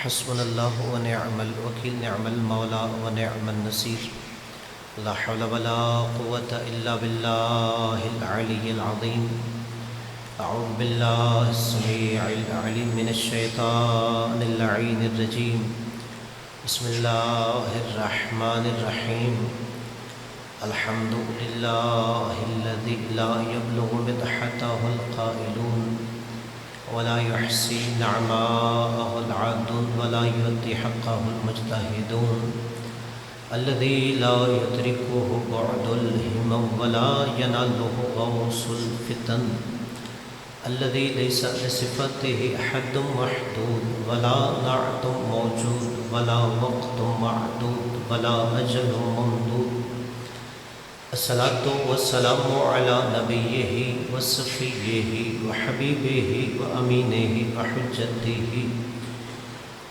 حسبنا اللہ ونعم الوکیل، نعم المولا ونعم النصیر، لا حول ولا قوة الا باللہ العلی العظیم۔ اعوذ باللہ السمیع العلیم من الشیطان اللعین الرجیم، بسم اللہ الرحمن الرحیم۔ الحمد للہ الذی لا یبلغ مدحتہ القائلون ولا يحصي نعماءه العادون ولا يؤدي حقه المجتهدون، الذي لا يدركه بعد الهمم ولا يناله غوص الفتن، الذي ليس لصفته حد محدود ولا نعت موجود ولا وقت معدود ولا أجل ممدود۔ الصلاة والسلام على نبيه وصفيه وحبيبه وأمينه وحجته،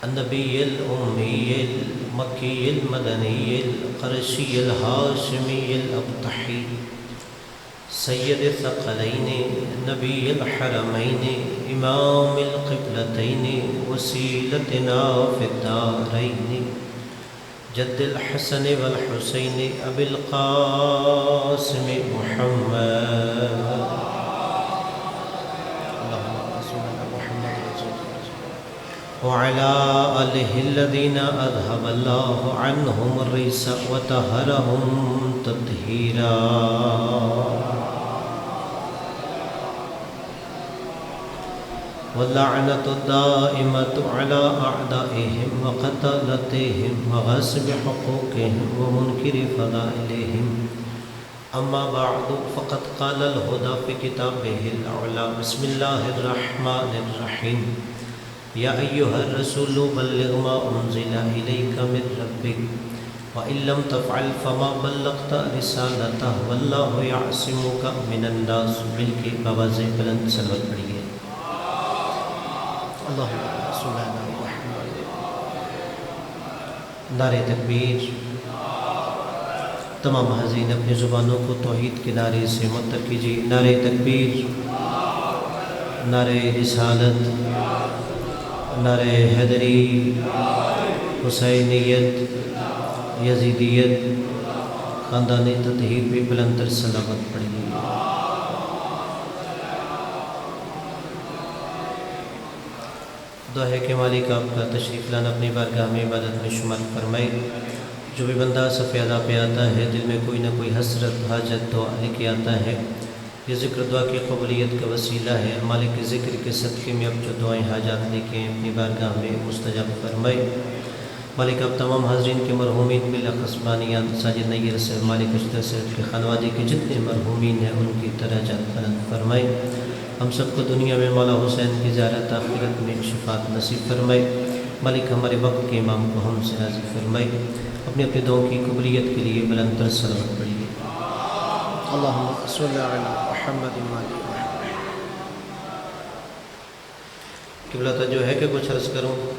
النبي الأمي المكي المدني القرشي الهاشمي الأبطحي، سيد الثقلين نبي الحرمين إمام القبلتين وسيلتنا في الدارين، جد الحسن والحسين أبي القاسم محمد، اللهم صل على محمد وعلى آله الذين أذهب الله عنهم الرجس وطهرهم تطهيرا، واللعنة الدائمة على أعدائهم وقتلتهم وغاصب حقوقهم ومنكر فضائلهم، أما بعد فقد قال الهدى في كتابه الأعلى، بسم الله الرحمن الرحيم، يا أيها الرسول بلغ ما أنزل إليك من ربك وإن لم تفعل فما بلغت رسالته والله يعصمك من الناس، ملک بوازِ بلند صلوات پڑھیے۔ اللہم صل علی محمد۔ نعرہ تکبیر۔ تمام حاضرین اپنی زبانوں کو توحید کے نعرے سے منطق کیجیے۔ نعرہ تکبیر، نعرہ رسالت، نعرہ حیدری، حسینیت، یزیدیت، خاندان تطہیر پہ بلندر صلوات پڑھیے۔ دعا ہے کہ مالک آپ کا تشریف لانا اپنی بارگاہ میں عبادت میں شمار فرمائے۔ جو بھی بندہ صف ادا پہ آتا ہے دل میں کوئی نہ کوئی حسرت حاجت دعا لے کے آتا ہے، یہ ذکر دعا کی قبولیت کا وسیلہ ہے۔ مالک کے ذکر کے صدقے میں اب جو دعائیں حاجات لے کے اپنی بارگاہ میں مستجاب فرمائے۔ مالک آپ تمام حاضرین کے مرحومین بالاخص بانیان ساجد نیر سے مالک اشتر صاحب کے خانوادے کے جتنے مرحومین ہیں ان کی درجات بلند فرمائے۔ ہم سب کو دنیا میں مولا حسین کی زیارت، آخرت میں شفاعت نصیب فرمائے۔ مالک ہمارے وقت کے امام کو ہم سے راضی فرمائے۔ اپنی اپنی دعاؤں کی قبولیت کے لیے بلند تر صلوات پڑھیے۔ اللہم صل علی محمد وعلی محمد۔ قبلہ توجہ ہے کہ کچھ عرض کروں؟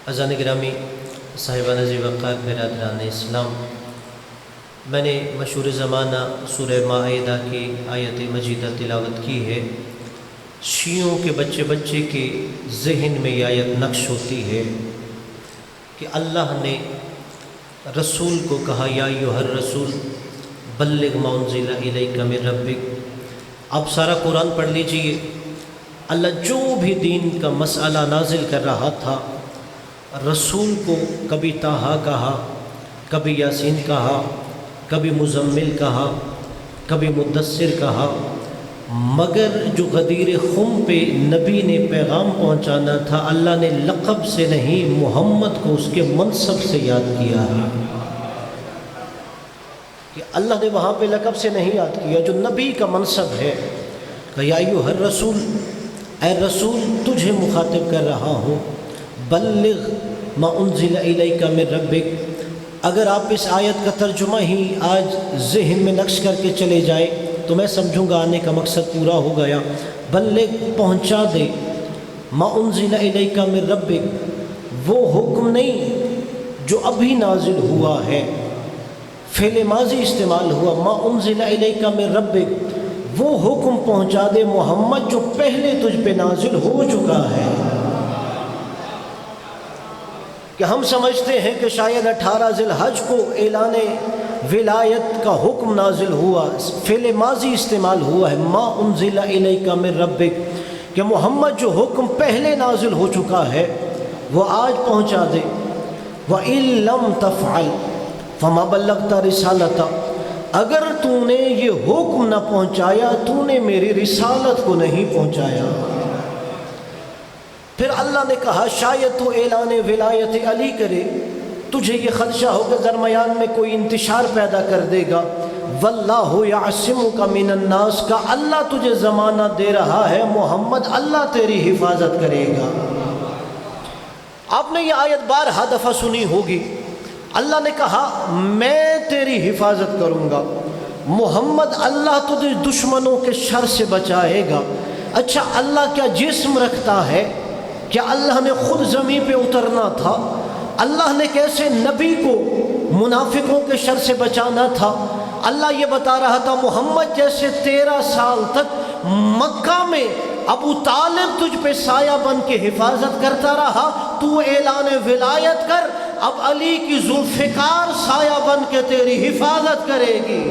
اذان گرامی، صاحبان ذی وقار، برادران اسلام، میں نے مشہور زمانہ سورہ مائدہ کی آیت مجیدہ تلاوت کی ہے۔ شیعوں کے بچے کے ذہن میں یہ آیت نقش ہوتی ہے کہ اللہ نے رسول کو کہا یا ایھا الرسول بلغ ما انزل الیک من ربک۔ آپ سارا قرآن پڑھ لیجئے، اللہ جو بھی دین کا مسئلہ نازل کر رہا تھا رسول کو کبھی طٰہٰ کہا، کبھی یاسین کہا، کبھی مزمل کہا، کبھی مدثر کہا، مگر جو غدیر خم پہ نبی نے پیغام پہنچانا تھا اللہ نے لقب سے نہیں محمد کو اس کے منصب سے یاد کیا ہے۔ کہ اللہ نے وہاں پہ لقب سے نہیں یاد کیا، جو نبی کا منصب ہے کہ یا ایھا الرسول، اے رسول تجھے مخاطب کر رہا ہوں، بلغ ما انزل الیک من ربک۔ اگر آپ اس آیت کا ترجمہ ہی آج ذہن میں نقش کر کے چلے جائیں تو میں سمجھوں گا آنے کا مقصد پورا ہو گیا۔ بلغ، پہنچا دے، ما انزل الیک من ربک، وہ حکم نہیں جو ابھی نازل ہوا ہے، فعل ماضی استعمال ہوا، ما انزل الیک من ربک، وہ حکم پہنچا دے محمد جو پہلے تجھ پہ نازل ہو چکا ہے۔ کہ ہم سمجھتے ہیں کہ شاید 18 ذی الحج کو اعلان ولایت کا حکم نازل ہوا، فعل ماضی استعمال ہوا ہے، ما انزل الیک من ربک، کہ محمد جو حکم پہلے نازل ہو چکا ہے وہ آج پہنچا دے۔ وَإِن لَمْ تَفْعَلْ فَمَا بَلَّغْتَ رِسَالَتَ، اگر تو نے یہ حکم نہ پہنچایا تو نے میری رسالت کو نہیں پہنچایا۔ پھر اللہ نے کہا شاید تو اعلان ولایت علی کرے، تجھے یہ خدشہ ہوگا درمیان میں کوئی انتشار پیدا کر دے گا۔ واللہ یعصمک من الناس کا اللہ تجھے زمانہ دے رہا ہے محمد، اللہ تیری حفاظت کرے گا۔ آپ نے یہ آیت بارہا دفعہ سنی ہوگی۔ اللہ نے کہا میں تیری حفاظت کروں گا محمد، اللہ تجھے دشمنوں کے شر سے بچائے گا۔ اچھا اللہ کیا جسم رکھتا ہے؟ کیا اللہ نے خود زمین پہ اترنا تھا؟ اللہ نے کیسے نبی کو منافقوں کے شر سے بچانا تھا؟ اللہ یہ بتا رہا تھا محمد جیسے 13 سال تک مکہ میں ابو طالب تجھ پہ سایہ بن کے حفاظت کرتا رہا، تو اعلان ولایت کر، اب علی کی ذوالفقار سایہ بن کے تیری حفاظت کرے گی۔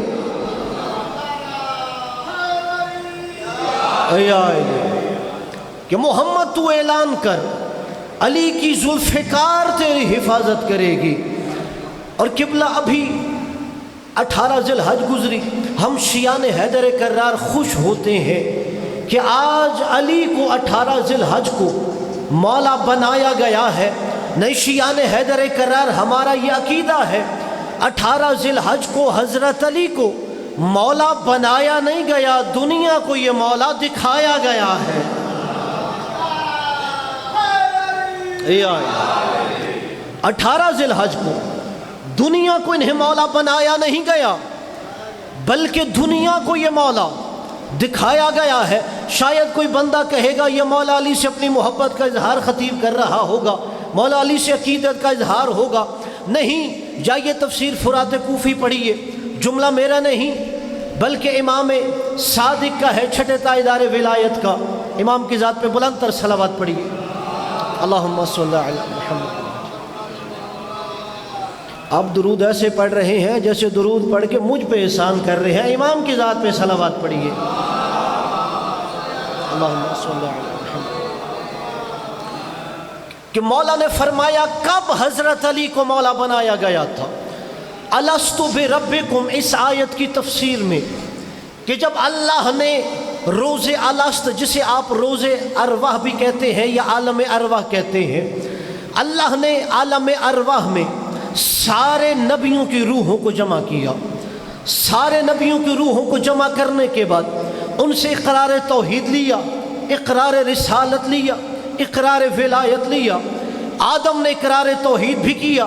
کہ محمد تو اعلان کر، علی کی ذوالفقار تیری حفاظت کرے گی۔ اور قبلہ ابھی 18 ذی الحج گزری، ہم شیعان حیدر کرار خوش ہوتے ہیں کہ آج علی کو 18 ذی الحج کو مولا بنایا گیا ہے۔ نہیں، شیعان حیدر کرار ہمارا یہ عقیدہ ہے 18 ذی الحج کو حضرت علی کو مولا بنایا نہیں گیا، دنیا کو یہ مولا دکھایا گیا ہے۔ 18 ذی الحج کو دنیا کو انہیں مولا بنایا نہیں گیا، بلکہ دنیا کو یہ مولا دکھایا گیا ہے۔ شاید کوئی بندہ کہے گا یہ مولا علی سے اپنی محبت کا اظہار خطیب کر رہا ہوگا، مولا علی سے عقیدت کا اظہار ہوگا۔ نہیں، جائیے تفسیر فرات کوفی پڑھیے، جملہ میرا نہیں بلکہ امام صادق کا ہے، چھٹے تاجدار ولایت کا۔ امام کی ذات پہ بلند تر صلوات پڑھیے، اللہم صلی علی محمد۔ آپ درود ایسے پڑھ رہے ہیں جیسے درود پڑھ کے مجھ پہ احسان کر رہے ہیں، امام کی ذات پہ صلوات پڑھیے، اللہم صلی علی محمد۔ کہ مولا نے فرمایا کب حضرت علی کو مولا بنایا گیا تھا؟ الستُ بربکم، اس آیت کی تفسیر میں کہ جب اللہ نے روز الست، جسے آپ روز ارواح بھی کہتے ہیں یا عالم ارواح کہتے ہیں، اللہ نے عالم ارواح میں سارے نبیوں کی روحوں کو جمع کیا۔ سارے نبیوں کی روحوں کو جمع کرنے کے بعد ان سے اقرار توحید لیا، اقرار رسالت لیا، اقرار ولایت لیا۔ آدم نے اقرار توحید بھی کیا،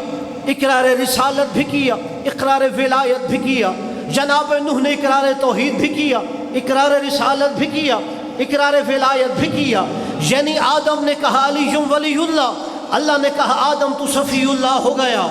اقرار رسالت بھی کیا، اقرار ولایت بھی کیا۔ جناب نوح نے اقرار توحید بھی کیا، اقرار رسالت بھی کیا، اقرار ولایت بھی کیا۔ یعنی آدم نے کہا علی ولی اللہ، اللہ نے کہا آدم تو صفی اللہ ہو گیا۔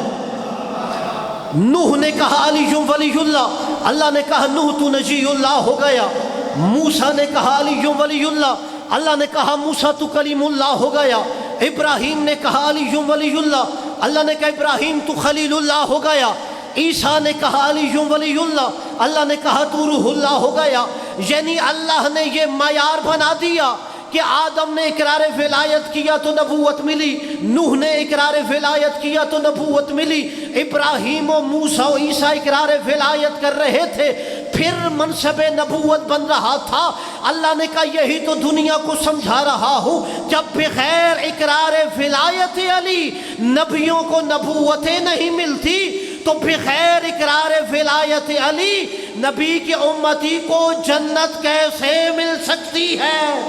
نوح نے کہا علی ولی اللہ، اللہ نے کہا نوح تو نجی اللہ ہو گیا۔ موسیٰ نے کہا علی ولی اللہ، اللہ نے کہا موسیٰ تو کلیم اللہ ہو گیا۔ ابراہیم نے کہا علی ولی اللہ، اللہ نے کہا ابراہیم تو خلیل اللہ ہو گیا۔ عیسیٰ نے کہا علی ولی اللہ، اللہ نے کہا تو روح اللہ ہو گیا۔ یعنی اللہ نے یہ معیار بنا دیا کہ آدم نے اقرار ولایت کیا تو نبوت ملی، نوح نے اقرار ولایت کیا تو نبوت ملی، ابراہیم و موسیٰ و عیسیٰ اقرار ولایت کر رہے تھے، پھر منصب نبوت بن رہا تھا۔ اللہ نے کہا یہی تو دنیا کو سمجھا رہا ہوں، جب بغیر اقرار ولایت علی نبیوں کو نبوتیں نہیں ملتی تو بغیر اقرار ولایت علی نبی کی امتی کو جنت کیسے مل سکتی ہے؟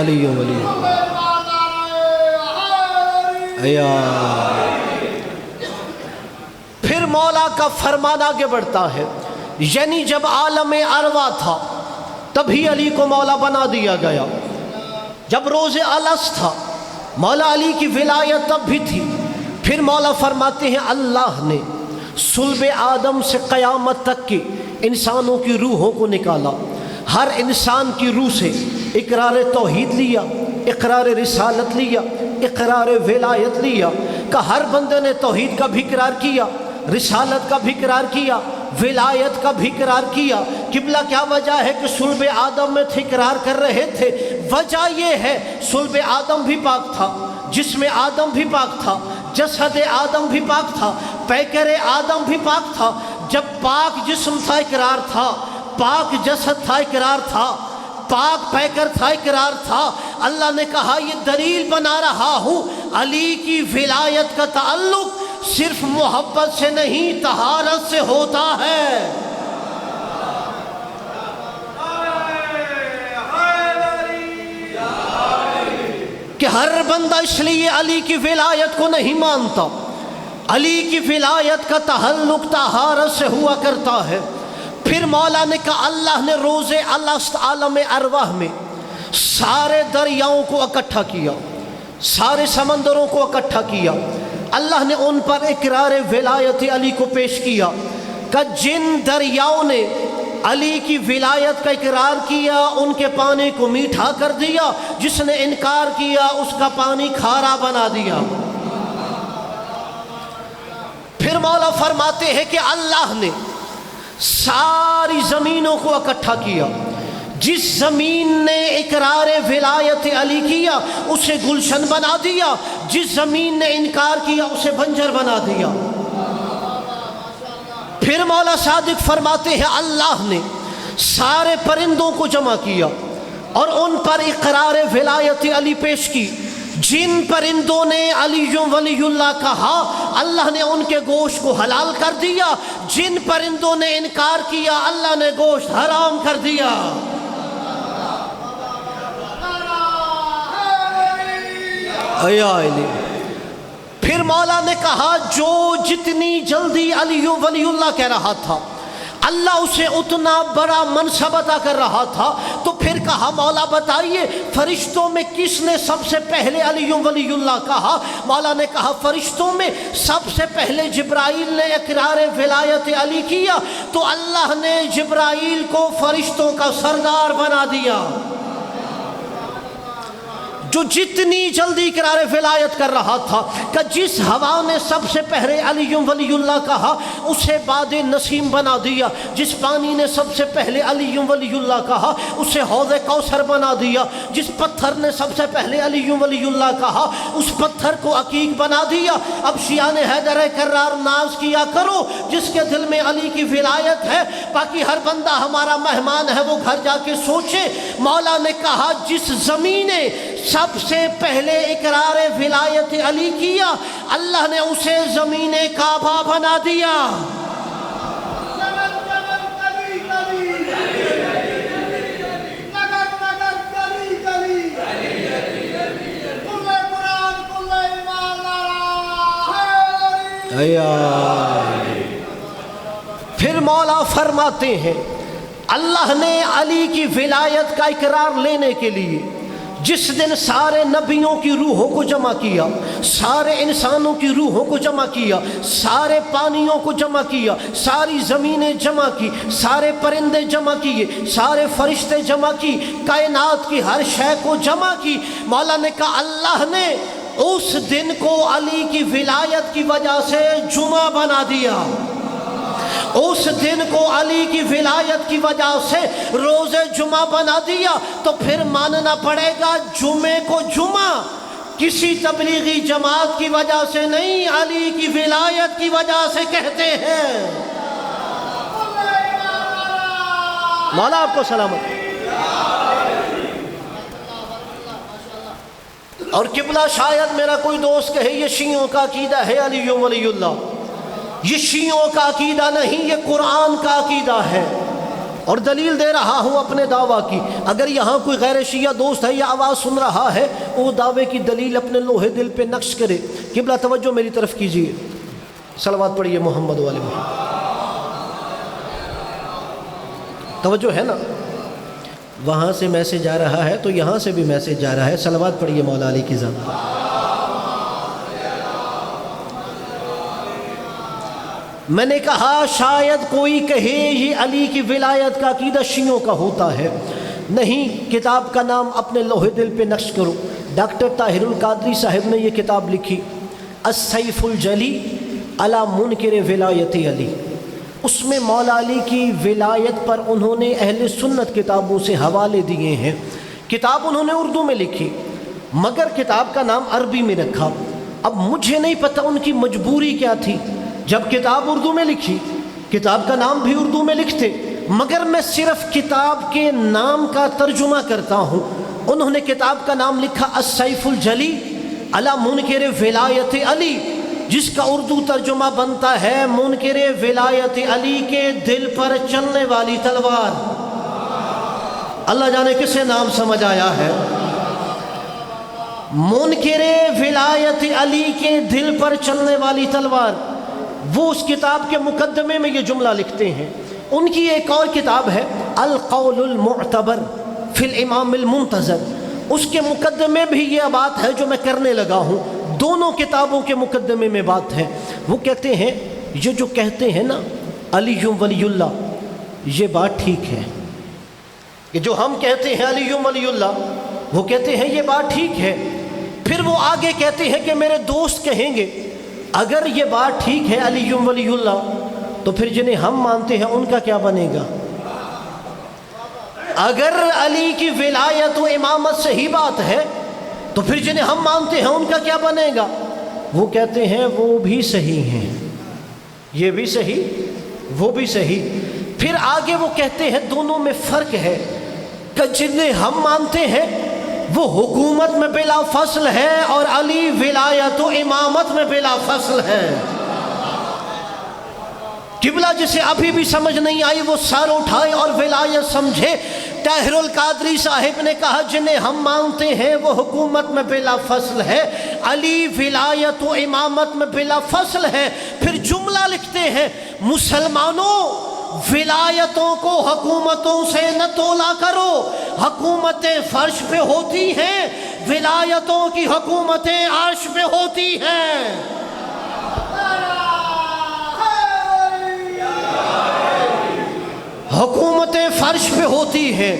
علی ولی پھر مولا کا فرمان آگے بڑھتا ہے، یعنی جب عالم ارواح تھا تبھی علی کو مولا بنا دیا گیا۔ جب روز الست تھا مولا علی کی ولایت تب بھی تھی۔ پھر مولا فرماتے ہیں اللہ نے صلب آدم سے قیامت تک کی انسانوں کی روحوں کو نکالا، ہر انسان کی روح سے اقرار توحید لیا، اقرار رسالت لیا، اقرار ولایت لیا، کہ ہر بندے نے توحید کا بھی اقرار کیا، رسالت کا بھی اقرار کیا، ولایت کا بھی اقرار کیا۔ قبلہ کیا وجہ ہے کہ صلب آدم میں تھے اقرار کر رہے تھے؟ وجہ یہ ہے صلب آدم بھی پاک تھا، جسم آدم بھی پاک تھا، جسد آدم بھی پاک تھا، پیکر آدم بھی پاک تھا۔ جب پاک جسم تھا اقرار تھا، پاک جسد تھا اقرار تھا، پاک پیکر تھا اقرار تھا۔ اللہ نے کہا یہ دلیل بنا رہا ہوں علی کی ولایت کا تعلق صرف محبت سے نہیں طہارت سے ہوتا ہے۔ کہ ہر بندہ اس لیے علی کی ولایت کو نہیں مانتا، علی کی ولایت کا تعلق طہارت سے ہوا کرتا ہے۔ پھر مولا نے کہا اللہ نے روز الست عالم ارواح میں سارے دریاؤں کو اکٹھا کیا، سارے سمندروں کو اکٹھا کیا، اللہ نے ان پر اقرار ولایت علی کو پیش کیا کہ جن دریاؤں نے علی کی ولایت کا اقرار کیا ان کے پانی کو میٹھا کر دیا، جس نے انکار کیا اس کا پانی کھارا بنا دیا۔ پھر مولا فرماتے ہیں کہ اللہ نے ساری زمینوں کو اکٹھا کیا، جس زمین نے اقرار ولایت علی کیا اسے گلشن بنا دیا، جس زمین نے انکار کیا اسے بنجر بنا دیا۔ پھر مولا صادق فرماتے ہیں اللہ نے سارے پرندوں کو جمع کیا اور ان پر اقرار ولایت علی پیش کی۔ جن پرندوں نے علی ولی اللہ کہا اللہ نے ان کے گوشت کو حلال کر دیا، جن پرندوں نے انکار کیا اللہ نے گوشت حرام کر دیا۔ پھر مولا نے کہا جو جتنی جلدی علی ولی اللہ کہہ رہا تھا اللہ اسے اتنا بڑا منصب عطا کر رہا تھا، تو پھر کہا مولا بتائیے فرشتوں میں کس نے سب سے پہلے علی ولی اللہ کہا؟ مولا نے کہا فرشتوں میں سب سے پہلے جبرائیل نے اقرار ولایت علی کیا، تو اللہ نے جبرائیل کو فرشتوں کا سردار بنا دیا۔ جو جتنی جلدی اقرار ولایت کر رہا تھا کہ جس ہوا نے سب سے پہلے علی ولی اللہ کہا اسے باد نسیم بنا دیا، جس پانی نے سب سے پہلے علی ولی اللہ کہا اسے حوض کوثر بنا دیا، جس پتھر نے سب سے پہلے علی ولی اللہ کہا اس پتھر کو عقیق بنا دیا۔ اب شیعان حیدر کرار ناز کیا کرو جس کے دل میں علی کی ولایت ہے، باقی ہر بندہ ہمارا مہمان ہے وہ گھر جا کے سوچے۔ مولا نے کہا جس زمین نے سب سے پہلے اقرار ولایت علی کیا اللہ نے اسے زمین کعبہ بنا دیا۔ پھر مولا فرماتے ہیں اللہ نے علی کی ولایت کا اقرار لینے کے لیے جس دن سارے نبیوں کی روحوں کو جمع کیا، سارے انسانوں کی روحوں کو جمع کیا، سارے پانیوں کو جمع کیا، ساری زمینیں جمع کی، سارے پرندے جمع کیے، سارے فرشتے جمع کی، کائنات کی ہر شے کو جمع کی، مولا نے کہا اللہ نے اس دن کو علی کی ولایت کی وجہ سے جمعہ بنا دیا، اس دن کو علی کی ولایت کی وجہ سے روز جمعہ بنا دیا۔ تو پھر ماننا پڑے گا جمعے کو جمعہ کسی تبلیغی جماعت کی وجہ سے نہیں، علی کی ولایت کی وجہ سے کہتے ہیں۔ مولا آپ کو سلامت۔ اور قبلہ شاید میرا کوئی دوست کہے یہ شیعوں کا عقیدہ ہے علی ولی اللہ، یہ شیعوں کا عقیدہ نہیں، یہ قرآن کا عقیدہ ہے، اور دلیل دے رہا ہوں اپنے دعویٰ کی۔ اگر یہاں کوئی غیر شیعہ دوست ہے یا آواز سن رہا ہے وہ دعوے کی دلیل اپنے لوہے دل پہ نقش کرے۔ قبلہ توجہ میری طرف کیجئے، صلوات پڑھیے محمد والے محمد۔ توجہ ہے نا، وہاں سے میسج آ رہا ہے تو یہاں سے بھی میسج آ رہا ہے، صلوات پڑھیے مولا علی کی ذات۔ میں نے کہا شاید کوئی کہے یہ علی کی ولایت کا عقیدہ شیعوں کا ہوتا ہے، نہیں، کتاب کا نام اپنے لوح دل پہ نقش کرو، ڈاکٹر طاہر القادری صاحب نے یہ کتاب لکھی السیف الجلی علی منکر ولایت علی، اس میں مولا علی کی ولایت پر انہوں نے اہل سنت کتابوں سے حوالے دیے ہیں۔ کتاب انہوں نے اردو میں لکھی مگر کتاب کا نام عربی میں رکھا۔ اب مجھے نہیں پتہ ان کی مجبوری کیا تھی، جب کتاب اردو میں لکھی، کتاب کا نام بھی اردو میں لکھتے، مگر میں صرف کتاب کے نام کا ترجمہ کرتا ہوں۔ انہوں نے کتاب کا نام لکھا السیف الجلی علی منکر ولایت علی، جس کا اردو ترجمہ بنتا ہے منکر ولایت علی کے دل پر چلنے والی تلوار۔ اللہ جانے کسے نام سمجھ آیا ہے؟ منکر ولایت علی کے دل پر چلنے والی تلوار۔ وہ اس کتاب کے مقدمے میں یہ جملہ لکھتے ہیں۔ ان کی ایک اور کتاب ہے القول المعتبر فی الامام المنتظر، اس کے مقدمے بھی یہ بات ہے جو میں کرنے لگا ہوں، دونوں کتابوں کے مقدمے میں بات ہے۔ وہ کہتے ہیں یہ جو کہتے ہیں نا علی ولی اللہ، یہ بات ٹھیک ہے، کہ جو ہم کہتے ہیں علی ولی اللہ، وہ کہتے ہیں یہ بات ٹھیک ہے۔ پھر وہ آگے کہتے ہیں کہ میرے دوست کہیں گے اگر یہ بات ٹھیک ہے علی ولی اللہ، تو پھر جنہیں ہم مانتے ہیں ان کا کیا بنے گا؟ اگر علی کی ولایت و امامت صحیح بات ہے تو پھر جنہیں ہم مانتے ہیں ان کا کیا بنے گا؟ وہ کہتے ہیں وہ بھی صحیح ہیں، یہ بھی صحیح وہ بھی صحیح۔ پھر آگے وہ کہتے ہیں دونوں میں فرق ہے، کہ جنہیں ہم مانتے ہیں وہ حکومت میں بلا فصل ہے اور علی ولایت و امامت میں بلا فصل ہے۔ قبلہ جسے ابھی بھی سمجھ نہیں آئی وہ سر اٹھائے اور ولایت سمجھے۔ طاہر القادری صاحب نے کہا جنہیں ہم مانتے ہیں وہ حکومت میں بلا فصل ہے، علی ولایت و امامت میں بلا فصل ہے۔ پھر جملہ لکھتے ہیں مسلمانوں ولایتوں کو حکومتوں سے نہ تولا کرو، حکومتیں فرش پہ ہوتی ہیں، ولایتوں کی حکومتیں عرش پہ ہوتی ہیں۔ حکومتیں فرش پہ ہوتی ہیں،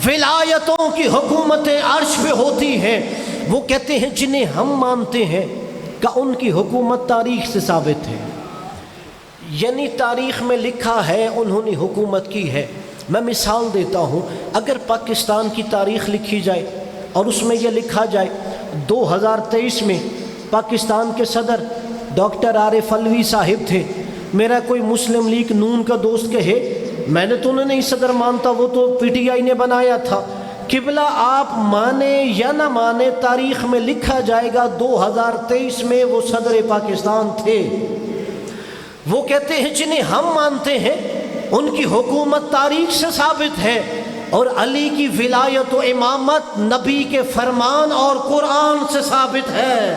ولایتوں کی حکومتیں عرش پہ ہوتی ہیں۔ وہ کہتے ہیں جنہیں ہم مانتے ہیں کہ ان کی حکومت تاریخ سے ثابت ہے، یعنی تاریخ میں لکھا ہے انہوں نے حکومت کی ہے۔ میں مثال دیتا ہوں، اگر پاکستان کی تاریخ لکھی جائے اور اس میں یہ لکھا جائے 2023 میں پاکستان کے صدر ڈاکٹر عارف علوی صاحب تھے، میرا کوئی مسلم لیگ نون کا دوست کہے میں نے تو انہیں نہیں صدر مانتا، وہ تو پی ٹی آئی نے بنایا تھا۔ قبلہ آپ مانے یا نہ مانے، تاریخ میں لکھا جائے گا 2023 میں وہ صدر پاکستان تھے۔ وہ کہتے ہیں جنہیں ہم مانتے ہیں ان کی حکومت تاریخ سے ثابت ہے، اور علی کی ولایت و امامت نبی کے فرمان اور قرآن سے ثابت ہے۔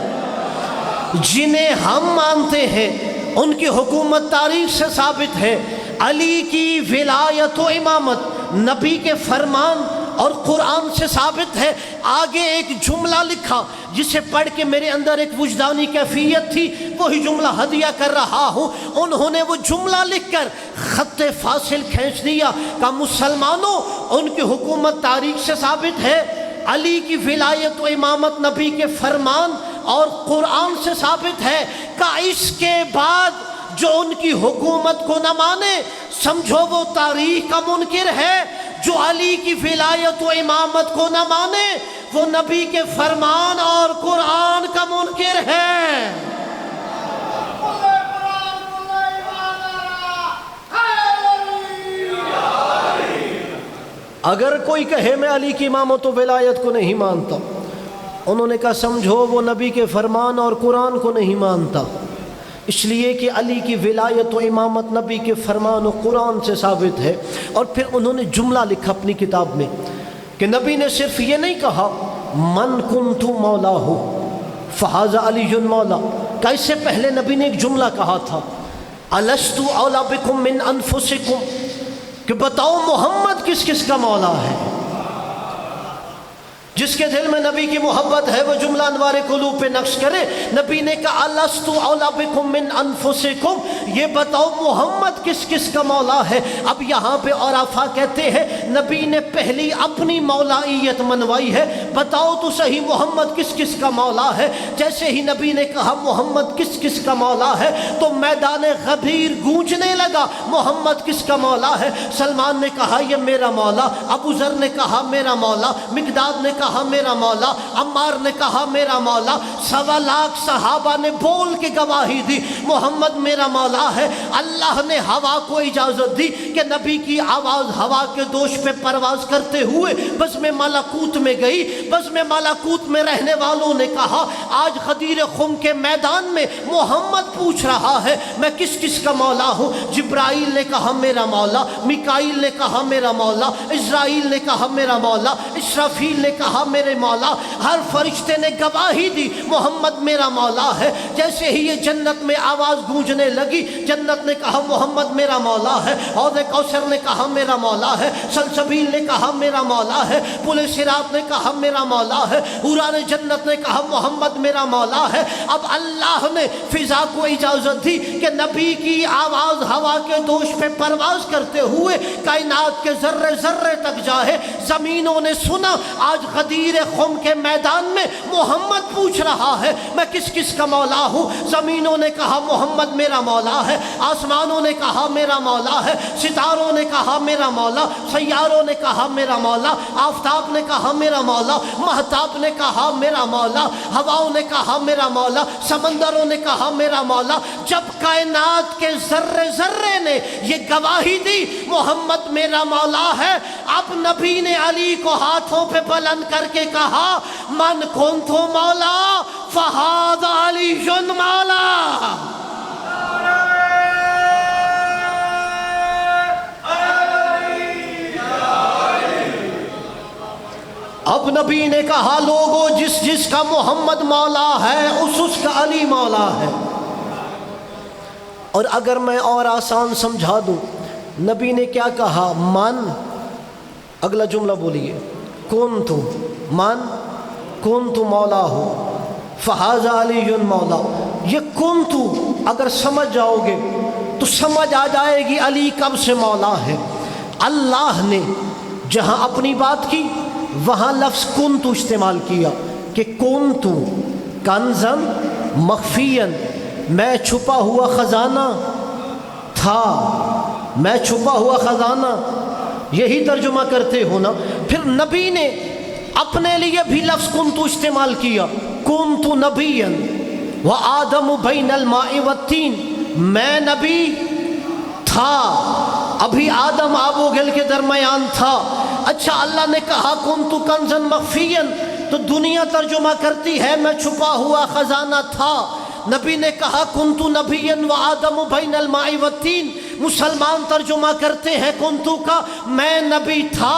جنہیں ہم مانتے ہیں ان کی حکومت تاریخ سے ثابت ہے، علی کی ولایت و امامت نبی کے فرمان اور قرآن سے ثابت ہے۔ آگے ایک جملہ لکھا جسے پڑھ کے میرے اندر ایک وجدانی کیفیت تھی، وہی جملہ ہدیہ کر رہا ہوں۔ انہوں نے وہ جملہ لکھ کر خط فاصل کھینچ دیا کہ مسلمانوں ان کی حکومت تاریخ سے ثابت ہے، علی کی ولایت و امامت نبی کے فرمان اور قرآن سے ثابت ہے، کہ اس کے بعد جو ان کی حکومت کو نہ مانے سمجھو وہ تاریخ کا منکر ہے، جو علی کی ولایت و امامت کو نہ مانے وہ نبی کے فرمان اور قرآن کا منکر ہے۔ اگر کوئی کہے میں علی کی امامت و ولایت کو نہیں مانتا، انہوں نے کہا سمجھو وہ نبی کے فرمان اور قرآن کو نہیں مانتا، اس لیے کہ علی کی ولایت و امامت نبی کے فرمان و قرآن سے ثابت ہے۔ اور پھر انہوں نے جملہ لکھا اپنی کتاب میں کہ نبی نے صرف یہ نہیں کہا من کنت مولا ہو فہذا علی مولا، کہ اس سے پہلے نبی نے ایک جملہ کہا تھا الست اولا بکم من انفسکم، کہ بتاؤ محمد کس کس کا مولا ہے۔ جس کے دل میں نبی کی محبت ہے وہ جملہ انوار قلوب پہ نقش کرے۔ نبی نے کہا الست اولی بکم من انفسکم، یہ بتاؤ محمد کس کس کا مولا ہے۔ اب یہاں پہ عرفا کہتے ہیں نبی نے پہلی اپنی مولائیت منوائی ہے، بتاؤ تو صحیح محمد کس کس کا مولا ہے۔ جیسے ہی نبی نے کہا محمد کس کس کا مولا ہے تو میدان غدیر گونجنے لگا، محمد کس کا مولا ہے۔ سلمان نے کہا یہ میرا مولا، ابو ذر نے کہا میرا مولا، مقداد نے کہا میرا مولا، عمار نے کہا میرا مولا، 1.25 لاکھ صحابہ نے بول کے گواہی دی محمد میرا مولا ہے۔ اللہ نے ہوا کو اجازت دی کہ نبی کی آواز ہوا کے دوش پہ پرواز کرتے ہوئے بزم ملکوت میں گئی۔ بزم ملکوت میں رہنے والوں نے کہا آج غدیر خم کے میدان میں محمد پوچھ رہا ہے میں کس کس کا مولا ہوں۔ جبرائیل نے کہا میرا مولا، میکائیل نے کہا میرا مولا، اسرائیل نے کہا میرا مولا، اسرافیل نے کہا میرے مولا، ہر فرشتے نے گواہی دی محمد میرا مولا ہے۔ جیسے ہی یہ جنت میں آواز گونجنے لگی، جنت نے کہا محمد میرا مولا ہے، حوض کوثر نے کہا میرا مولا ہے، سلسبیل نے کہا میرا مولا ہے، پل صراط نے کہا میرا مولا ہے، حوران جنت نے کہا محمد میرا مولا ہے۔ اب اللہ نے فضا کو اجازت دی کہ نبی کی آواز ہوا کے دوش پہ پرواز کرتے ہوئے کائنات کے ذرے ذرے تک جائے۔ زمینوں نے سنا آج غدیر خم کے میدان میں محمد پوچھ رہا ہے میں کس کس کا مولا ہوں۔ زمینوں نے کہا محمد میرا مولا ہے، آسمانوں نے کہا میرا مولا ہے، ستاروں نے کہا میرا مولا، سیاروں نے کہا میرا مولا، آفتاب نے کہا میرا مولا، مہتاب نے کہا میرا مولا، ہواؤں نے کہا میرا مولا، سمندروں نے کہا میرا مولا۔ جب کائنات کے ذرے ذرے نے یہ گواہی دی محمد میرا مولا ہے، اب نبی نے علی کو ہاتھوں پہ بلند کر کے کہا من کنت مولا فہذا علی مولا۔ اب نبی نے کہا لوگوں جس جس کا محمد مولا ہے اس کا علی مولا ہے۔ اور اگر میں اور آسان سمجھا دوں، نبی نے کیا کہا من، اگلا جملہ بولیے، کنت من کنت مولا ہو فہذا علی مولا۔ یہ کنت اگر سمجھ جاؤ گے تو سمجھ آ جائے گی علی کب سے مولا ہے۔ اللہ نے جہاں اپنی بات کی وہاں لفظ کنت استعمال کیا کہ کنت کنزن مخفین، میں چھپا ہوا خزانہ تھا، میں چھپا ہوا خزانہ، یہی ترجمہ کرتے ہو نا۔ پھر نبی نے اپنے لیے بھی لفظ کنت استعمال کیا، کنت نبیا وآدم بین الماء والتین، میں نبی تھا، ابھی آدم آب و گل کے درمیان تھا۔ اچھا اللہ نے کہا کنت کنزن مخفیا تو دنیا ترجمہ کرتی ہے میں چھپا ہوا خزانہ تھا۔ نبی نے کہا کنت نبیا وآدم بین الماء والتین، مسلمان ترجمہ کرتے ہیں کنتو کا میں نبی تھا،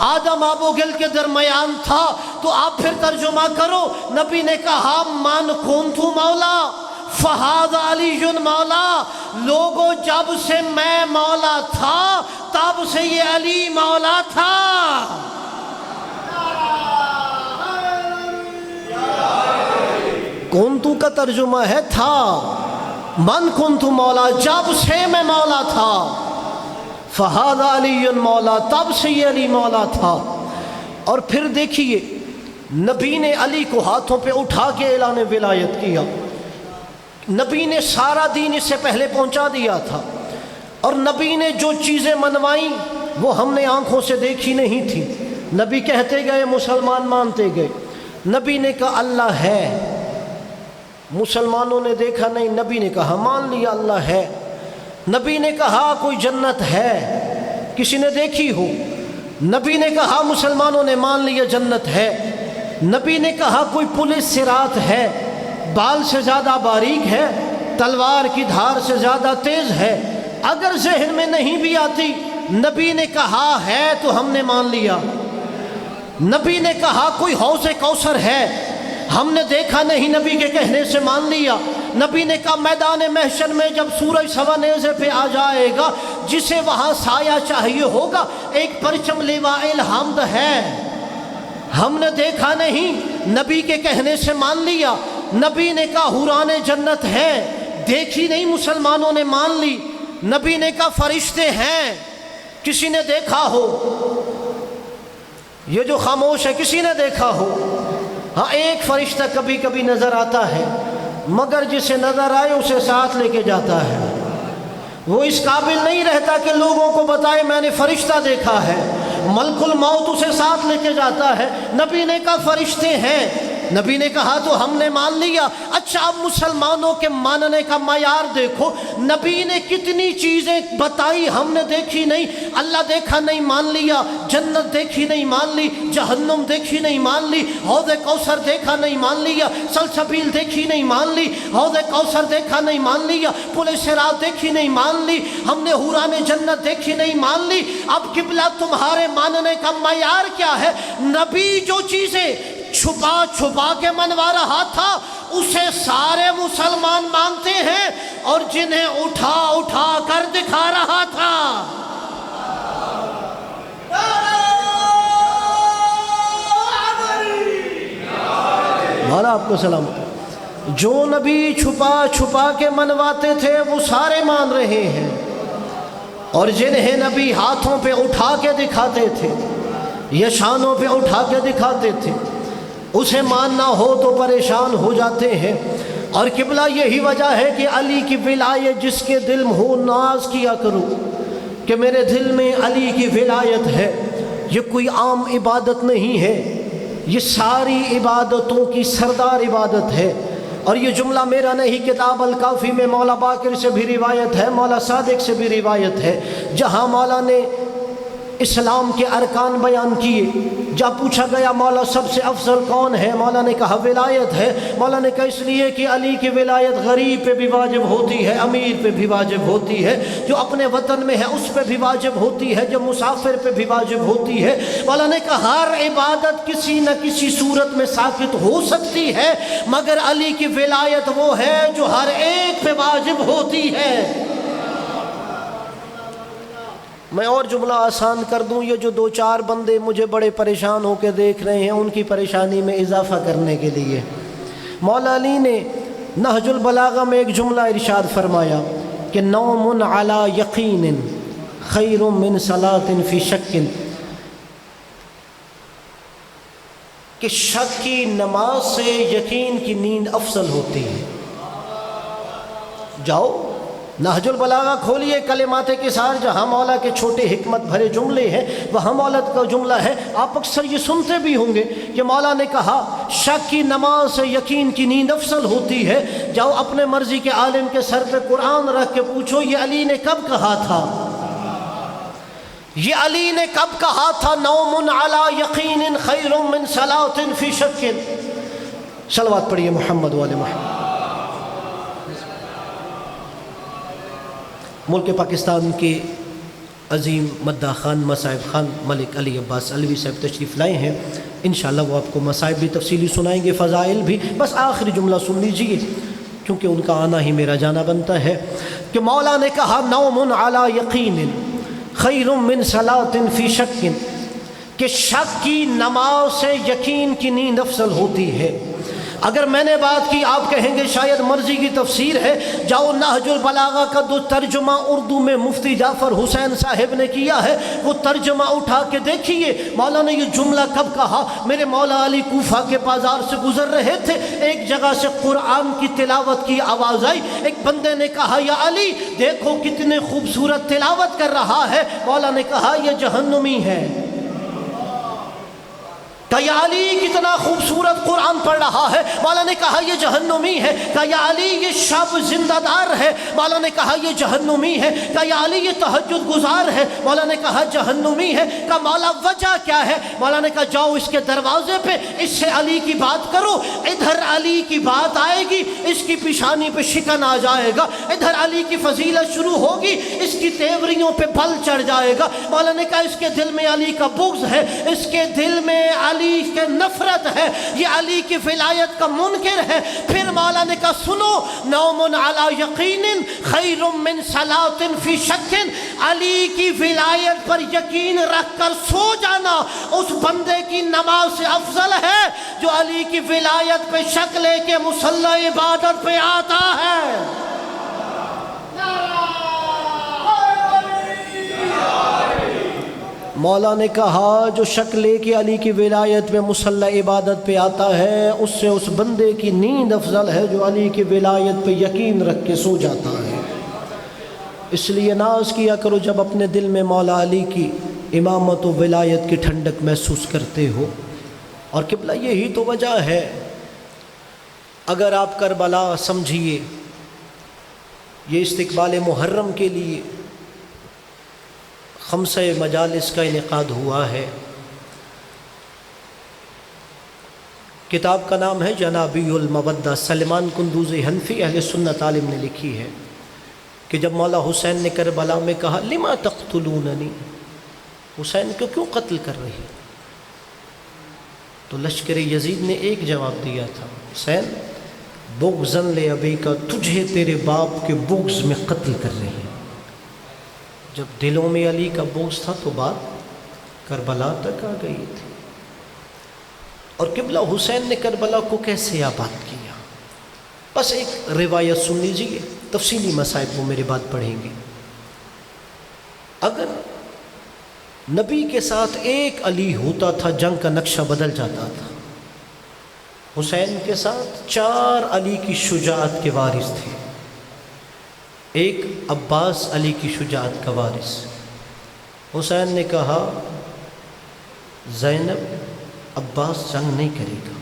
آدم آب و گل کے درمیان تھا۔ تو آپ پھر ترجمہ کرو، نبی نے کہا من کنتو مولا فہذا علی مولا، لوگوں جب سے میں مولا تھا تب سے یہ علی مولا تھا۔ کنتو کا ترجمہ ہے تھا، من کنتو مولا جب سے میں مولا تھا، فہذا علی مولا تب سے یہ علی مولا تھا۔ اور پھر دیکھیے نبی نے علی کو ہاتھوں پہ اٹھا کے اعلان ولایت کیا۔ نبی نے سارا دین اس سے پہلے پہنچا دیا تھا، اور نبی نے جو چیزیں منوائیں وہ ہم نے آنکھوں سے دیکھی نہیں تھی۔ نبی کہتے گئے، مسلمان مانتے گئے۔ نبی نے کہا اللہ ہے، مسلمانوں نے دیکھا نہیں، نبی نے کہا مان لیا اللہ ہے۔ نبی نے کہا کوئی جنت ہے، کسی نے دیکھی ہو، نبی نے کہا مسلمانوں نے مان لیا جنت ہے۔ نبی نے کہا کوئی پل صراط ہے، بال سے زیادہ باریک ہے، تلوار کی دھار سے زیادہ تیز ہے۔ اگر ذہن میں نہیں بھی آتی، نبی نے کہا ہے تو ہم نے مان لیا۔ نبی نے کہا کوئی حوض کوثر ہے، ہم نے دیکھا نہیں، نبی کے کہنے سے مان لیا۔ نبی نے کہا میدان محشر میں جب سورج سوا نیزے پہ آ جائے گا، جسے وہاں سایہ چاہیے ہوگا، ایک پرچم لواء الحمد ہے، ہم نے دیکھا نہیں، نبی کے کہنے سے مان لیا۔ نبی نے کہا حوران جنت ہیں، دیکھی نہیں، مسلمانوں نے مان لی۔ نبی نے کہا فرشتے ہیں، کسی نے دیکھا ہو؟ یہ جو خاموش ہے کسی نے دیکھا ہو؟ ہاں ایک فرشتہ کبھی کبھی نظر آتا ہے، مگر جسے نظر آئے اسے ساتھ لے کے جاتا ہے۔ وہ اس قابل نہیں رہتا کہ لوگوں کو بتائے میں نے فرشتہ دیکھا ہے۔ ملک الموت اسے ساتھ لے کے جاتا ہے۔ نبی نے کہا فرشتے ہیں، نبی نے کہا تو ہم نے مان لیا۔ اچھا اب مسلمانوں کے ماننے کا معیار دیکھو، نبی نے کتنی چیزیں بتائی، ہم نے دیکھی نہیں۔ اللہ دیکھا نہیں، مان لیا۔ جنت دیکھی نہیں، مان لی۔ جہنم دیکھی نہیں، مان لی۔ حوض کوثر دیکھا نہیں، مان لیا۔ سلسبیل دیکھی نہیں، مان لی۔ حوض کوثر دیکھا نہیں، مان لیا۔ پل صراط دیکھی نہیں، مان لی۔ ہم نے حوران جنت دیکھی نہیں، مان لی۔ اب قبلہ تمہارے ماننے کا معیار کیا ہے؟ نبی جو چیزیں چھپا چھپا کے منوا رہا تھا اسے سارے مسلمان مانتے ہیں، اور جنہیں اٹھا اٹھا کر دکھا رہا تھا۔ مولا آپ کو سلامت۔ جو نبی چھپا چھپا کے منواتے تھے وہ سارے مان رہے ہیں، اور جنہیں نبی ہاتھوں پہ اٹھا کے دکھاتے تھے یا شانوں پہ اٹھا کے دکھاتے تھے اسے ماننا ہو تو پریشان ہو جاتے ہیں۔ اور قبلہ یہی وجہ ہے کہ علی کی ولایت جس کے دل میں ہو ناز کیا کرو کہ میرے دل میں علی کی ولایت ہے۔ یہ کوئی عام عبادت نہیں ہے، یہ ساری عبادتوں کی سردار عبادت ہے۔ اور یہ جملہ میرا نہیں، کتاب الکافی میں مولا باقر سے بھی روایت ہے، مولا صادق سے بھی روایت ہے، جہاں مولا نے اسلام کے ارکان بیان کیے۔ جب پوچھا گیا مولا سب سے افضل کون ہے، مولا نے کہا ولایت ہے۔ مولا نے کہا اس لیے کہ علی کی ولایت غریب پہ بھی واجب ہوتی ہے، امیر پہ بھی واجب ہوتی ہے، جو اپنے وطن میں ہے اس پہ بھی واجب ہوتی ہے، جو مسافر پہ بھی واجب ہوتی ہے۔ مولا نے کہا ہر عبادت کسی نہ کسی صورت میں ساقط ہو سکتی ہے، مگر علی کی ولایت وہ ہے جو ہر ایک پہ واجب ہوتی ہے۔ میں اور جملہ آسان کر دوں، یہ جو دو چار بندے مجھے بڑے پریشان ہو کے دیکھ رہے ہیں ان کی پریشانی میں اضافہ کرنے کے لیے مولا علی نے نہج البلاغہ میں ایک جملہ ارشاد فرمایا کہ نوم علی یقین خیر من صلاۃ فی شک، کہ شک کی نماز سے یقین کی نیند افضل ہوتی ہے۔ جاؤ نہج البلاغہ کھولیے، کلمات کثار جہاں مولا کے چھوٹے حکمت بھرے جملے ہیں وہاں مولا کا جملہ ہے۔ آپ اکثر یہ سنتے بھی ہوں گے کہ مولا نے کہا شک کی نماز سے یقین کی نیند افضل ہوتی ہے۔ جاؤ اپنے مرضی کے عالم کے سر پہ قرآن رکھ کے پوچھو یہ علی نے کب کہا تھا، یہ علی نے کب کہا تھا نوم علی یقین خیر من صلاۃ فی شک۔ صلوات پڑھیے محمد وآل محمد۔ ملک پاکستان کے عظیم مداح خان مصائب خان ملک علی عباس علوی صاحب تشریف لائے ہیں، انشاءاللہ وہ آپ کو مصائب بھی تفصیلی سنائیں گے، فضائل بھی۔ بس آخری جملہ سن لیجئے کیونکہ ان کا آنا ہی میرا جانا بنتا ہے کہ مولا نے کہا نوم علی یقین خیر من صلاۃ فی شک، کہ شک کی نماز سے یقین کی نیند افضل ہوتی ہے۔ اگر میں نے بات کی آپ کہیں گے شاید مرضی کی تفسیر ہے، جاؤ نہج البلاغہ کا جو ترجمہ اردو میں مفتی جعفر حسین صاحب نے کیا ہے وہ ترجمہ اٹھا کے دیکھیے۔ مولا نے یہ جملہ کب کہا؟ میرے مولا علی کوفہ کے بازار سے گزر رہے تھے، ایک جگہ سے قرآن کی تلاوت کی آواز آئی، ایک بندے نے کہا یا علی دیکھو کتنے خوبصورت تلاوت کر رہا ہے۔ مولا نے کہا یہ جہنمی ہے۔ کہ یا علی کتنا خوبصورت قرآن پڑھ رہا ہے۔ مولا نے کہا یہ جہنمی ہے۔ کہ یا علی یہ شب زندہ دار ہے۔ مولا نے کہا یہ جہنمی ہے۔ کہ یا علی یہ تہجد گزار ہے۔ مولا نے کہا جہنمی ہے۔ کہ مولا وجہ کیا ہے؟ مولا نے کہا جاؤ اس کے دروازے پہ اس سے علی کی بات کرو، ادھر علی کی بات آئے گی اس کی پیشانی پہ شکن آ جائے گا، ادھر علی کی فضیلت شروع ہوگی اس کی تیوریوں پہ بل چڑھ جائے گا۔ مولا نے کہا اس کے دل میں علی کا بغض ہے، اس کے دل میں علی علی کے نفرت ہے، یہ علی کی ولایت کا منکر ہے۔ پھر مولا نے کہا سنو، نوم علی یقین خیر من صلاۃ فی شک، علی کی ولایت پر یقین رکھ کر سو جانا اس بندے کی نماز سے افضل ہے جو علی کی ولایت پہ شک لے کے مصلی عبادت پہ آتا ہے۔ مولا نے کہا جو شک لے کے علی کی ولایت پہ مصلی عبادت پہ آتا ہے اس سے اس بندے کی نیند افضل ہے جو علی کی ولایت پہ یقین رکھ کے سو جاتا ہے۔ اس لیے ناز کیا کرو جب اپنے دل میں مولا علی کی امامت و ولایت کی ٹھنڈک محسوس کرتے ہو۔ اور قبلہ یہی تو وجہ ہے، اگر آپ کربلا سمجھیے یہ استقبال محرم کے لیے خمسہ مجالس کا انعقاد ہوا ہے۔ کتاب کا نام ہے جنابی المودہ، سلمان قندوزی حنفی اہل سنت عالم نے لکھی ہے کہ جب مولا حسین نے کربلا میں کہا لما تقتلوننی، حسین کو کیوں قتل کر رہی، تو لشکر یزید نے ایک جواب دیا تھا، حسین بغضاً لأبی کا، تجھے تیرے باپ کے بغض میں قتل کر رہی ہے۔ جب دلوں میں علی کا بغض تھا تو بات کربلا تک آ گئی تھی۔ اور قبلہ حسین نے کربلا کو کیسے آباد کیا، بس ایک روایت سن لیجیے، تفصیلی مسائل وہ میری بات پڑھیں گے۔ اگر نبی کے ساتھ ایک علی ہوتا تھا جنگ کا نقشہ بدل جاتا تھا۔ حسین کے ساتھ 4 علی کی شجاعت کے وارث تھے، ایک عباس علی کی شجاعت کا وارث۔ حسین نے کہا زینب عباس جنگ نہیں کرے گا۔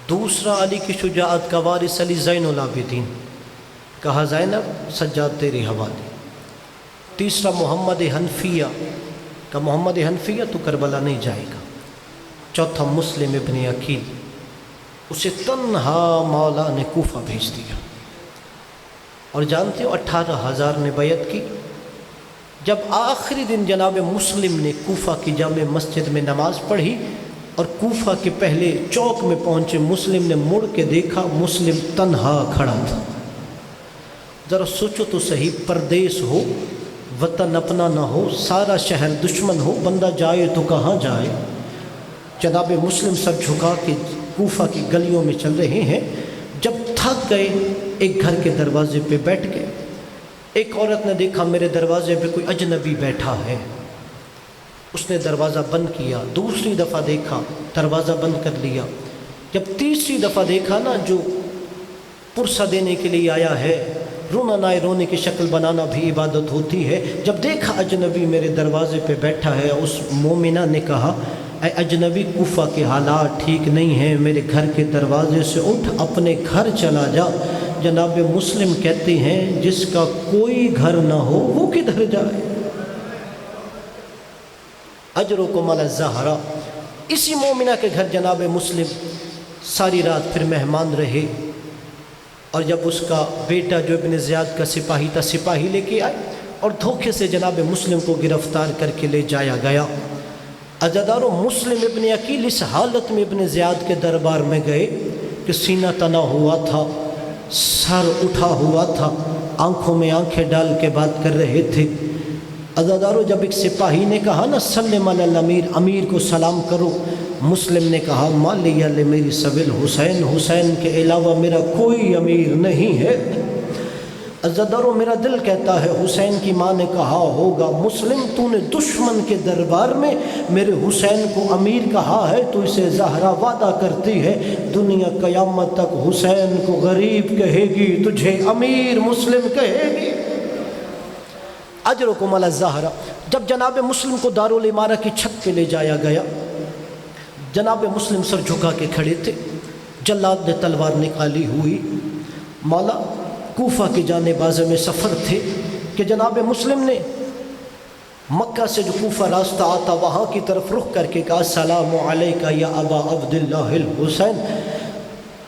دوسرا علی کی شجاعت کا وارث علی زین العابدین، کہا زینب سجاد تیرے حوالے۔ تیسرا محمد حنفیہ، کہ محمد حنفیہ تو کربلا نہیں جائے گا۔ چوتھا مسلم ابن عقیل، اسے تنہا مولا نے کوفہ بھیج دیا۔ اور جانتے ہو 18,000 نے بیعت کی۔ جب آخری دن جناب مسلم نے کوفہ کی جامع مسجد میں نماز پڑھی اور کوفہ کے پہلے چوک میں پہنچے، مسلم نے مڑ کے دیکھا مسلم تنہا کھڑا تھا۔ ذرا سوچو تو صحیح، پردیس ہو، وطن اپنا نہ ہو، سارا شہر دشمن ہو، بندہ جائے تو کہاں جائے؟ جناب مسلم سر جھکا کے کوفہ کی گلیوں میں چل رہے ہیں۔ جب تھک گئے ایک گھر کے دروازے پہ بیٹھ گئے۔ ایک عورت نے دیکھا میرے دروازے پہ کوئی اجنبی بیٹھا ہے، اس نے دروازہ بند کیا۔ دوسری دفعہ دیکھا، دروازہ بند کر لیا۔ جب تیسری دفعہ دیکھا نا جو پرسہ دینے کے لیے آیا ہے، رونا نہ رونے کی شکل بنانا بھی عبادت ہوتی ہے۔ جب دیکھا اجنبی میرے دروازے پہ بیٹھا ہے، اس مومنہ نے کہا اے اجنبی، کوفہ کے حالات ٹھیک نہیں ہیں، میرے گھر کے دروازے سے اٹھ اپنے گھر چلا جا۔ جناب مسلم کہتے ہیں جس کا کوئی گھر نہ ہو وہ کدھر جائے؟ اجرکم علی الزہرا۔ اسی مومنہ کے گھر جناب مسلم ساری رات پھر مہمان رہے، اور جب اس کا بیٹا جو ابن زیاد کا سپاہی تھا، سپاہی لے کے آئے اور دھوکے سے جناب مسلم کو گرفتار کر کے لے جایا گیا۔ عزادارو، مسلم ابن عقیل اس حالت میں ابن زیاد کے دربار میں گئے کہ سینہ تنا ہوا تھا، سر اٹھا ہوا تھا، آنکھوں میں آنکھیں ڈال کے بات کر رہے تھے۔ عزادارو، جب ایک سپاہی نے کہا نا سلم علی الامیر، امیر کو سلام کرو، مسلم نے کہا مالی میری سویل حسین، حسین کے علاوہ میرا کوئی امیر نہیں ہے۔ عزادارو، میرا دل کہتا ہے حسین کی ماں نے کہا ہوگا مسلم تو نے دشمن کے دربار میں میرے حسین کو امیر کہا ہے، تو اسے زہرا وعدہ کرتی ہے دنیا قیامت تک حسین کو غریب کہے گی، تجھے امیر مسلم کہے گی۔ اجرکم علی الزہرا۔ جب جناب مسلم کو دارالامارہ کی چھت پہ لے جایا گیا، جناب مسلم سر جھکا کے کھڑے تھے، جلاد نے تلوار نکالی ہوئی۔ مولا کوفہ کی جانب عازم سفر تھے کہ جناب مسلم نے مکہ سے جو کوفہ راستہ آتا وہاں کی طرف رخ کر کے کہا السلام علیکہ یا ابا عبداللہ الحسین،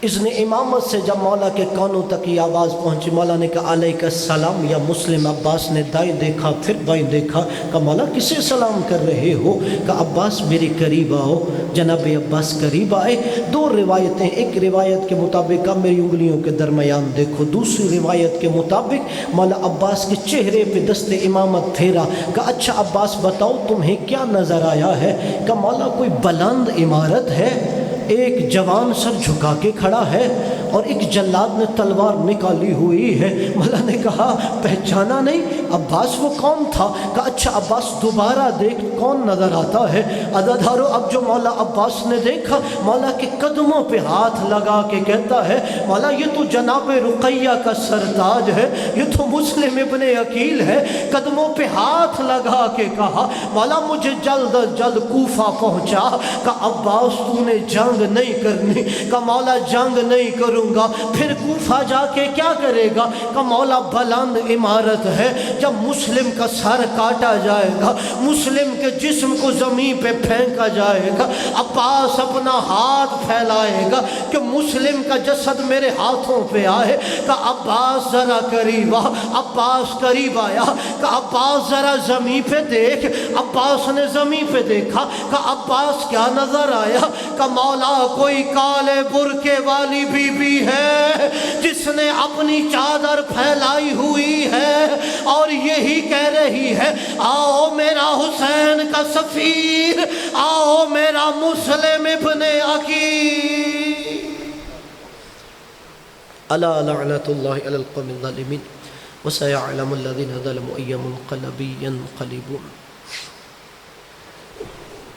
اذن امامت سے جب مولا کے کانوں تک یہ آواز پہنچی، مولا نے کہا علیک السلام یا مسلم۔ عباس نے دائیں دیکھا پھر بائیں دیکھا، کہا مولا کسے سلام کر رہے ہو؟ کہا عباس میرے قریب آؤ۔ جناب عباس قریب آئے۔ دو روایتیں، ایک روایت کے مطابق اب میری انگلیوں کے درمیان دیکھو، دوسری روایت کے مطابق مولا عباس کے چہرے پہ دست امامت پھیرا۔ کہا اچھا عباس بتاؤ تمہیں کیا نظر آیا ہے؟ کہا مولا کوئی بلند عمارت ہے، ایک جوان سر جھکا کے کھڑا ہے اور ایک جلاد نے تلوار نکالی ہوئی ہے۔ مولا نے کہا پہچانا نہیں؟ عباس وہ کون تھا؟ کہا اچھا عباس دوبارہ دیکھ کون نظر آتا ہے۔ عزادارو اب جو مولا عباس نے دیکھا، مولا کے قدموں پہ ہاتھ لگا کے کہتا ہے مولا یہ تو جناب رقیہ کا سرتاج ہے، یہ تو مسلم ابن عقیل ہے۔ قدموں پہ ہاتھ لگا کے کہا مولا مجھے جلد از جلد کوفہ پہنچا۔ کہا عباس تو نے جنگ نہیں کرنی؟ کہا مولا جنگ نہیں کروں گا۔ پھر کوفہ جا کے کیا کرے گا؟ کہا مولا بلند عمارت ہے، جب مسلم کا سر کاٹا جائے گا، مسلم کے جسم کو زمین پہ پھینکا جائے گا، عباس اپنا ہاتھ پھیلائے گا کہ مسلم کا جسد میرے ہاتھوں پہ آئے۔ کہا عباس ذرا قریب آ۔ عباس قریب آیا۔ کہا عباس ذرا زمین پہ دیکھ۔ عباس نے زمین پہ دیکھا۔ کہا عباس کیا نظر آیا؟ کہ مولا کوئی کالے برقعے والی بی بی ہے جس نے اپنی چادر پھیلائی ہوئی ہے اور یہی کہہ رہی ہے آؤ میرا حسین کا سفیر، آؤ میرا مسلم ابن عقیل۔ الا لعنت اللہ علی القوم الظالمین وسيعلم الذين ظلموا أي منقلب ينقلبون۔